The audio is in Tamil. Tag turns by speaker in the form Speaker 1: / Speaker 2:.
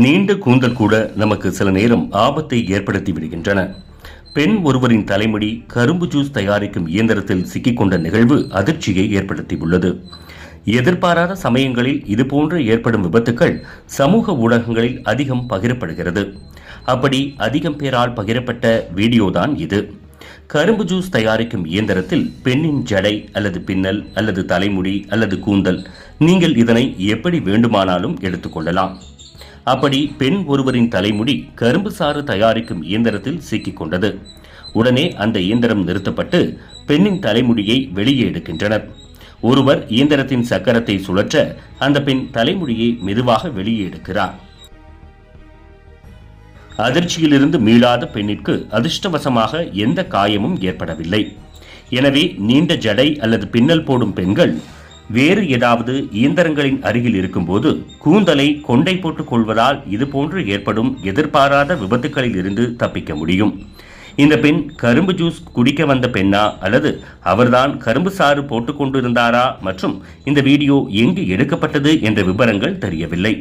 Speaker 1: நீண்ட கூந்தல் கூட நமக்கு சில நேரம் ஆபத்தை ஏற்படுத்தி விடுகின்றன. பெண் ஒருவரின் தலைமுடி கரும்பு ஜூஸ் தயாரிக்கும் இயந்திரத்தில் சிக்கிக்கொண்ட நிகழ்வு அதிர்ச்சியை ஏற்படுத்தியுள்ளது. எதிர்பாராத சமயங்களில் இதுபோன்று ஏற்படும் விபத்துக்கள் சமூக ஊடகங்களில் அதிகம் பகிரப்படுகிறது. அப்படி அதிகம் பேரால் பகிரப்பட்ட வீடியோதான் இது. கரும்பு ஜூஸ் தயாரிக்கும் இயந்திரத்தில் பெண்ணின் ஜடை அல்லது பின்னல் அல்லது தலைமுடி அல்லது கூந்தல், நீங்கள் இதனை எப்படி வேண்டுமானாலும் எடுத்துக்கொள்ளலாம். அப்படி பெண் ஒருவரின் தலைமுடி கரும்பு சாறு தயாரிக்கும் இயந்திரத்தில் சிக்கிக் கொண்டது. உடனே அந்த இயந்திரம் நிறுத்தப்பட்டு பெண்ணின் தலைமுடியை வெளியே எடுக்கின்றனர். ஒருவர் இயந்திரத்தின் சக்கரத்தை சுழற்ற அந்த பெண் தலைமுடியை மெதுவாக வெளியே எடுக்கிறார். அதிர்ச்சியிலிருந்து மீளாத பெண்ணிற்கு அதிர்ஷ்டவசமாக எந்த காயமும் ஏற்படவில்லை. எனவே நீண்ட ஜடை அல்லது பின்னல் போடும் பெண்கள் வேறு ஏதாவது இயந்திரங்களின் அருகில் இருக்கும்போது கூந்தலை கொண்டை போட்டுக் கொள்வதால் இதுபோன்று ஏற்படும் எதிர்பாராத விபத்துக்களில் இருந்து தப்பிக்க முடியும். இந்த பெண் கரும்பு ஜூஸ் குடிக்க வந்த பெண்ணா அல்லது அவர்தான் கரும்பு சாறு போட்டுக் கொண்டிருந்தாரா மற்றும் இந்த வீடியோ எங்கு எடுக்கப்பட்டது என்ற விவரங்கள் தெரியவில்லை.